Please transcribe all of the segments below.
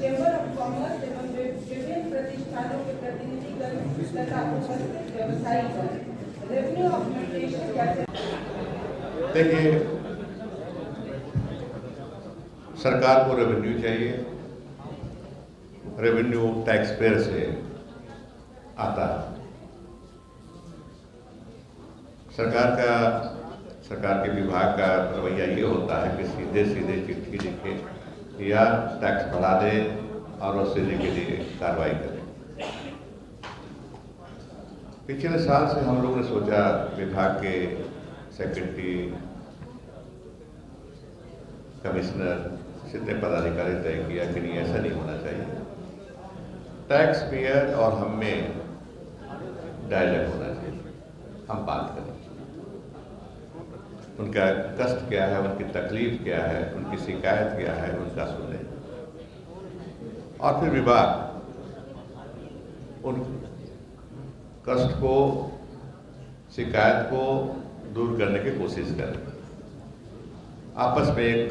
Chamber of commerce एवं विभिन्न प्रतिष्ठानों के प्रतिनिधिगण तथा उपस्थित व्यवसायीगण रेवेन्यू ऑग्मेंटेशन जैसे। देखिए, सरकार को रेवेन्यू चाहिए, रेवेन्यू टैक्स पेयर से आता है। सरकार के विभाग का रवैया ये होता है कि सीधे सीधे चिट्ठी लिखे या टैक्स बढ़ा दे और वसूली के लिए कार्रवाई करे। पिछले साल से हम लोगों ने सोचा, विभाग के सेक्रेटरी, कमिश्नर, जितने पदाधिकारी तय किया कि नहीं, ऐसा नहीं होना चाहिए। टैक्स पेयर और हम में डायलॉग होना चाहिए, हम बात करें, उनका कष्ट क्या है, उनकी तकलीफ क्या है, उनकी शिकायत क्या है, उनका सुने और फिर विभाग उन कष्ट को, शिकायत को दूर करने की कोशिश करे। आपस में एक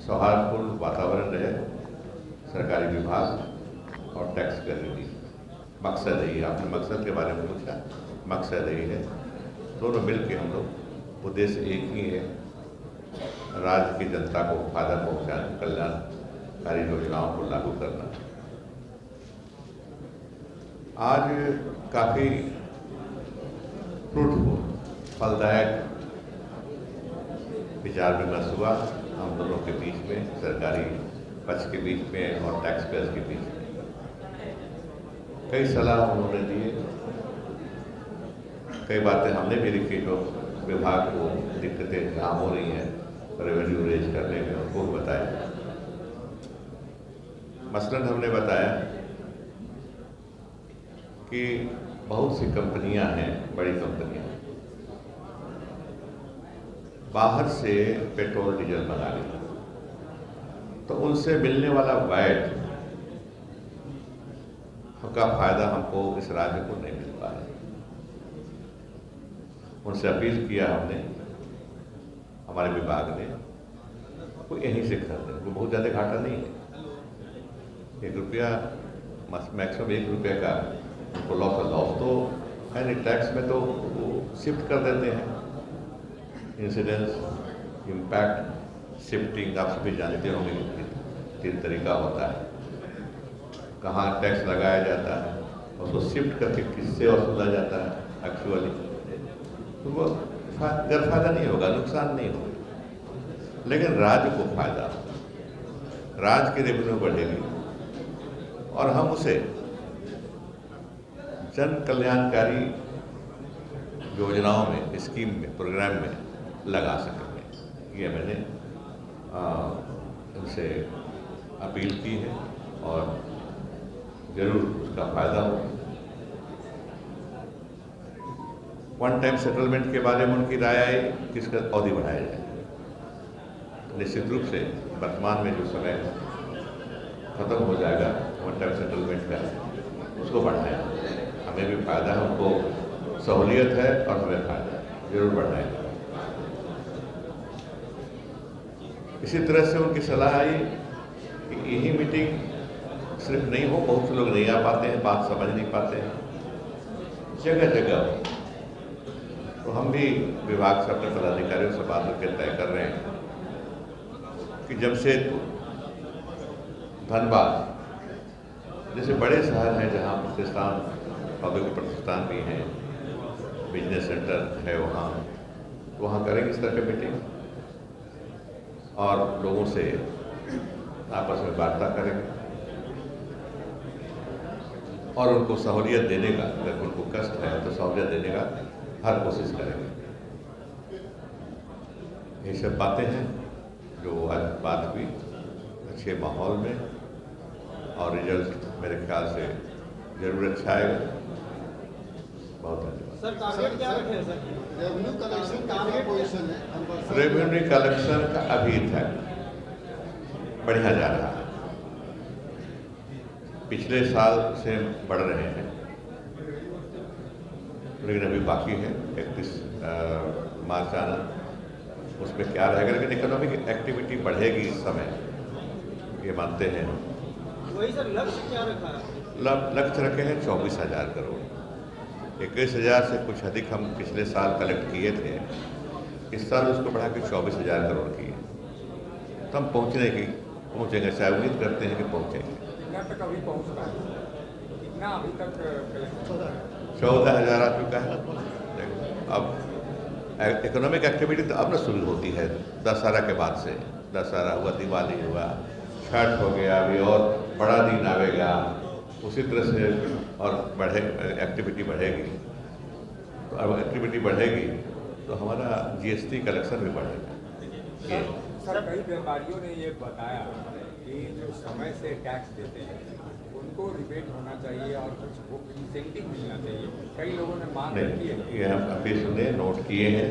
सौहार्दपूर्ण वातावरण रहे। सरकारी विभाग और टैक्स कम्युनिटी, मकसद यही, आपने मकसद के बारे में पूछा, मकसद यही है, दोनों मिल के हम लोग, उद्देश्य एक ही है, राज्य की जनता को फायदा पहुंचाना, कल्याणकारी योजनाओं को लागू करना। आज काफ़ी फ्रूटफुल, फलदायक विचार विमर्श हुआ हम दोनों के बीच में, सरकारी पक्ष के बीच में और टैक्स पेयर्स के बीच में। कई सलाह उन्होंने दिए, कई बातें हमने भी लिखी जो विभाग को दिक्कतें जहाँ हो रही हैं रेवेन्यू रेज करने में, उनको बताया। मसलन हमने बताया कि बहुत सी कंपनियां हैं, बड़ी कंपनियां बाहर से पेट्रोल डीजल मंगा रही, तो उनसे मिलने वाला वैट का फायदा हमको इस राज्य को नहीं मिल पा रहा। उनसे अपील किया हमने, हमारे विभाग ने, वो यहीं से खरीदे, वो बहुत ज़्यादा घाटा नहीं है, 1 रुपया, मैक्सिमम 1 रुपये का उनको लॉस तो है नहीं। टैक्स में तो वो शिफ्ट कर देते हैं, इंसिडेंस, इम्पैक्ट, शिफ्टिंग, आप सभी जानते होंगे 3 तरीका होता है, कहाँ टैक्स लगाया जाता है, उसको शिफ्ट करके किससे वसूला जाता है एक्चुअली, तो वो गैरफायदा नहीं होगा, नुकसान नहीं होगा, लेकिन राज्य को फायदा होगा, राज्य की रेवेन्यू बढ़ेगी और हम उसे जन कल्याणकारी योजनाओं में, स्कीम में, प्रोग्राम में लगा सकेंगे। ये मैंने उनसे अपील की है और ज़रूर उसका फायदा हो। वन टाइम सेटलमेंट के बारे में उनकी राय आई, किसका अवधि बढ़ाया जाए। निश्चित रूप से वर्तमान में जो समय खत्म हो जाएगा वन टाइम सेटलमेंट का, उसको बढ़ाया, हमें भी फायदा है, उनको सहूलियत है और हमें फायदा है, जरूर बढ़ाएगा। इसी तरह से उनकी सलाह आई कि यही मीटिंग सिर्फ नहीं हो, बहुत से लोग नहीं आ पाते हैं, बात समझ नहीं पाते हैं, जगह जगह। तो हम भी विभाग से, अपने पदाधिकारियों से बात करके तय कर रहे हैं कि जमशेदपुर, धनबाद जैसे बड़े शहर हैं जहाँ प्रतिष्ठान, पब्लिक प्रतिष्ठान भी हैं, बिजनेस सेंटर है, वहाँ करेंगे इस तरह की मीटिंग और लोगों से आपस में वार्ता करेंगे और उनको सहूलियत देने का, अगर उनको कष्ट है तो सहूलियत देने का हर कोशिश करेंगे। ये सब बातें हैं जो आज बात हुई अच्छे माहौल में और रिजल्ट मेरे ख्याल से जरूर अच्छा आएगा। बहुत धन्यवाद। सर, टारगेट क्या रखे हैं sir? Revenue collection target position है, रेवेन्यू कलेक्शन का अभी तक बढ़िया जा रहा है, पिछले साल से बढ़ रहे हैं, लेकिन अभी बाकी है 31 मार्च आना, उसमें क्या रहेगा। लेकिन इकोनॉमिक एक्टिविटी बढ़ेगी इस समय, ये मानते हैं वही सर, लक्ष्य क्या रखा है? लक्ष्य रखे हैं 24,000 करोड़। 21,000 से कुछ अधिक हम पिछले साल कलेक्ट किए थे, इस साल उसको बढ़ा के 24,000 करोड़ किए। तो हम पहुँचेंगे, शायद उम्मीद करते हैं कि पहुँचेंगे। कितना तक अभी पहुँच रहा है? कितना अभी तक कलेक्ट? 14,000 आ चुका है। अब इकोनॉमिक एक्टिविटी तो अब न शुरू होती है दशहरा के बाद से। दशहरा हुआ, दिवाली हुआ, छठ हो गया, अभी और बड़ा दिन आवेगा, उसी तरह से और एक्टिविटी बढ़ेगी। तो अब एक्टिविटी बढ़ेगी तो हमारा जीएसटी कलेक्शन भी बढ़ेगा। सर, कई व्यापारियों ने ये बताया कि जो समय से टैक्स देते हैं उनको रिबेट होना चाहिए और कुछ इंसेंटिव मिलना चाहिए। कई लोगों ने मांग रखी है। ये हम अभी सुने, नोट किए हैं।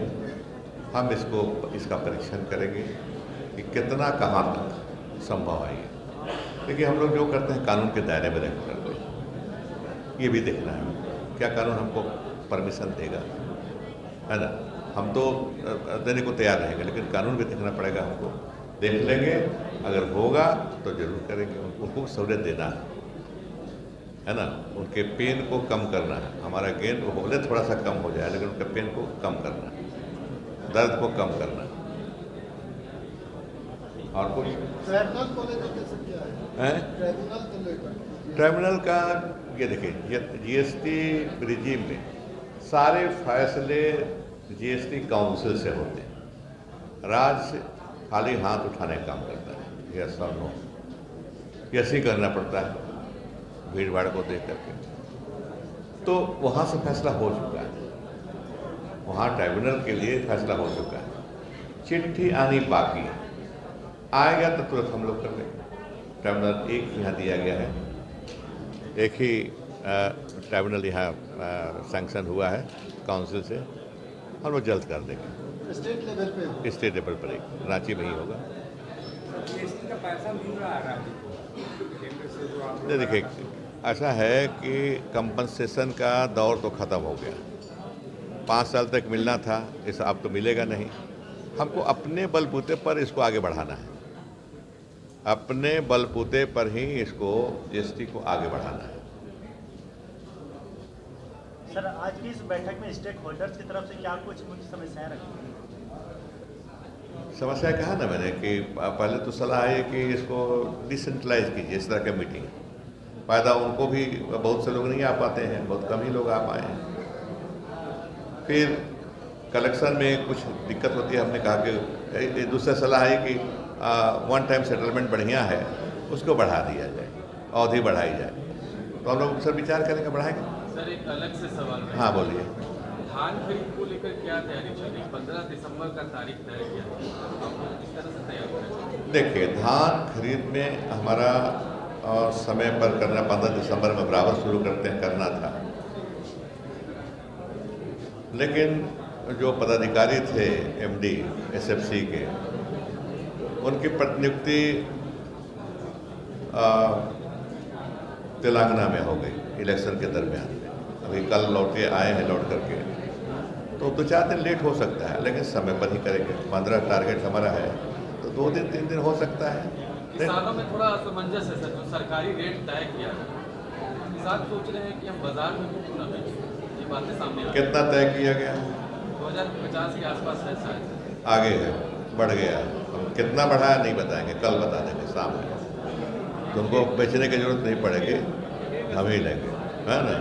हम इसका परीक्षण करेंगे कि कितना कहाँ तक संभव है। देखिए, हम लोग जो करते हैं कानून के दायरे में रहकर करते हैं। ये भी देखना है क्या कानून हमको परमिशन देगा, है ना। हम तो देने को तैयार रहेंगे, लेकिन कानून भी देखना पड़ेगा हमको। देख लेंगे, अगर होगा तो जरूर करेंगे। उनको सहूलियत देना है ना। उनके पेन को कम करना है। हमारा गेन वो भले थोड़ा सा कम हो जाए, लेकिन उनके पेन को कम करना है, दर्द को कम करना है। और कुछ ट्राइब्यूनल को लेकर कैसे किया है? ट्राइब्यूनल को लेकर ट्राइब्यूनल का ये देखिए, जीएसटी रिजीम में सारे फैसले जीएसटी काउंसिल से होते हैं। राज्य खाली हाथ उठाने का काम करता है, यस और नो। यस ही करना पड़ता है भीड़ भाड़ को देख करके। तो वहाँ से फैसला हो चुका है, वहाँ ट्राइब्यूनल के लिए फैसला हो चुका है। चिट्ठी आनी बाकी है, आएगा तो तुरंत हम लोग कर लेंगे। ट्राइब्यूनल एक यहाँ दिया गया है, एक ही ट्राइब्यूनल यहाँ सैंक्शन हुआ है काउंसिल से। हम लोग जल्द कर देंगे। स्टेट लेवल पे स्टेट लेवल पर एक रांची में ही होगा। जीएसटी का पैसा मिल रहा है राज्य को केंद्र से जो आप नहीं, देखिए, ऐसा है कि कंपनसेशन का दौर तो ख़त्म हो गया। 5 साल तक मिलना था, इस अब तो मिलेगा नहीं। हमको अपने बलबूते पर इसको आगे बढ़ाना है। अपने बलबूते पर ही इसको जीएसटी को आगे बढ़ाना है। सर, आज की इस बैठक में स्टेक होल्डर्स की तरफ से क्या कुछ मुख्य समस्याएं रखी? समस्या कहा ना मैंने कि पहले तो सलाह है कि इसको डिसेंट्रलाइज कीजिए, इस तरह के मीटिंग। फ़ायदा उनको भी, बहुत से लोग नहीं आ पाते हैं, बहुत कम ही लोग आ पाए हैं। फिर कलेक्शन में कुछ दिक्कत होती है। हमने कहा कि दूसरा सलाह है कि वन टाइम सेटलमेंट बढ़िया है, उसको बढ़ा दिया जाए, अवधि बढ़ाई जाए। तो हम लोग सर विचार करेंगे, बढ़ाएंगे। सर, एक अलग से सवाल है। हाँ, बोलिए। धान खरीद को लेकर क्या तैयारी चल रही है? 15 दिसंबर का तारीख तय किया है, आप किस तरह से तैयार करें? देखिए, धान खरीद में हमारा समय पर करना 15 दिसंबर में बराबर शुरू करना था, लेकिन जो पदाधिकारी थे एमडी एसएफसी के, उनकी प्रतिनियुक्ति तेलंगाना में हो गई इलेक्शन के दरमियान। अभी कल लौटे आए हैं, लौट करके, तो 2-4 दिन लेट हो सकता है, लेकिन समय पर ही करेंगे। 15 टारगेट हमारा है, तो 2 दिन 3 दिन हो सकता है। किसानों में थोड़ा असमंजस है सर, जो सरकारी रेट तय किया है, किसान सोच रहे हैं कि हम बाजार में भी पूरा बेचें। ये बातें सामने आ रही हैं। कितना तय किया गया? 2050 के आसपास है शायद। आगे है, बढ़ गया है। हम कितना बढ़ा है नहीं बताएंगे, कल बता देंगे शाम में। तुमको बेचने की जरूरत नहीं पड़ेगी, हम ही लेंगे, है ना,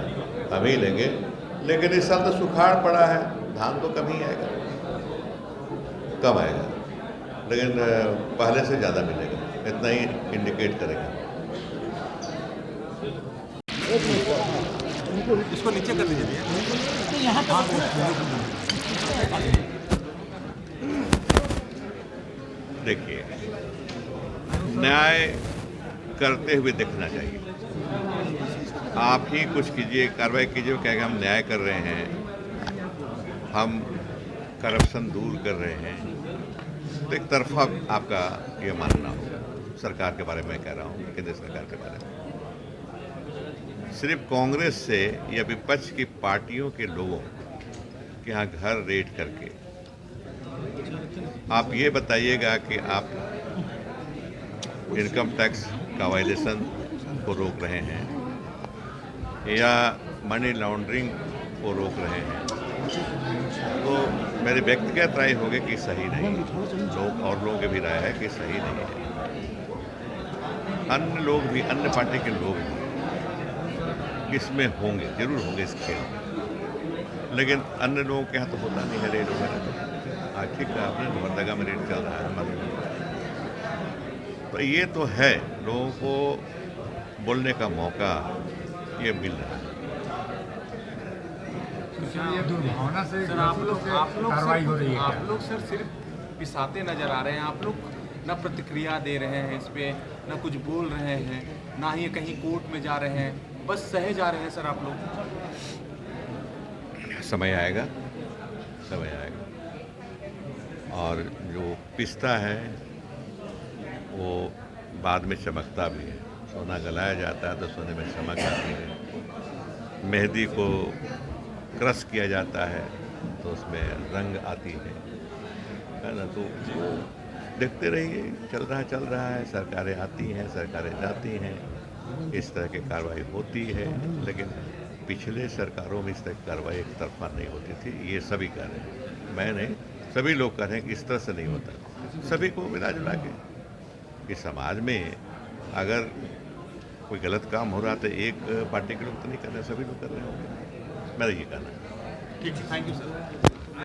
हम ही लेंगे। लेकिन इस साल तो सुखाड़ पड़ा है, धान तो कम ही आएगा, कम आएगा, लेकिन पहले से ज़्यादा मिलेगा, इतना ही इंडिकेट करेगा। इसको नीचे कर दीजिए। देखिए, न्याय करते हुए देखना चाहिए। आप ही कुछ कीजिए, कार्रवाई कीजिए, क्या हम न्याय कर रहे हैं, हम करप्शन दूर कर रहे हैं। तो एक तरफा आपका ये मानना होगा। सरकार के बारे में कह रहा हूँ, केंद्र सरकार के बारे में। सिर्फ कांग्रेस से या विपक्ष की पार्टियों के लोगों के यहाँ घर रेड करके आप ये बताइएगा कि आप इनकम टैक्स का वायलेशन को रोक रहे हैं या मनी लॉन्ड्रिंग को रोक रहे हैं, तो मेरी व्यक्तिगत राय होगी कि सही नहीं। लोग और लोगों की भी राय है कि सही नहीं है। अन्य लोग भी, अन्य पार्टी के लोग भी इसमें होंगे, जरूर होंगे इस खेल में, लेकिन अन्य लोगों के यहाँ तो होता नहीं है रेट वगैरह। तो हाँ, ठीक है, आपने लोहरदगा में रेट चल रहा है हमारे, तो ये तो है, लोगों को बोलने का मौका ये मिल रहा है। ये दुर्भावना से सर आप लोग कार्रवाई हो रही है। आप लोग सर सिर्फ पिसाते नजर आ रहे हैं। आप लोग ना प्रतिक्रिया दे रहे हैं इस पे, ना कुछ बोल रहे हैं, ना ही कहीं कोर्ट में जा रहे हैं, बस सहे जा रहे हैं सर आप लोग। समय आएगा, समय आएगा, और जो पिसता है वो बाद में चमकता भी है। सोना गलाया जाता है तो सोने में चमक आती है। मेहंदी को क्रश किया जाता है तो उसमें रंग आती है ना। तो वो देखते रहिए, चल रहा है, सरकारें आती हैं, सरकारें जाती हैं, इस तरह की कार्रवाई होती है। लेकिन पिछले सरकारों में इस तरह की कार्रवाई एक तरफा नहीं होती थी, ये सभी कह रहे हैं, मैं नहीं, सभी लोग कह रहे हैं कि इस तरह से नहीं होता। सभी को मिला जुला के कि समाज में अगर कोई गलत काम हो रहा तो एक पार्टी के लोग तो नहीं कर रहे, सभी लोग कर रहे होंगे, मेरा ये कहना है। ठीक है, थैंक यू सर।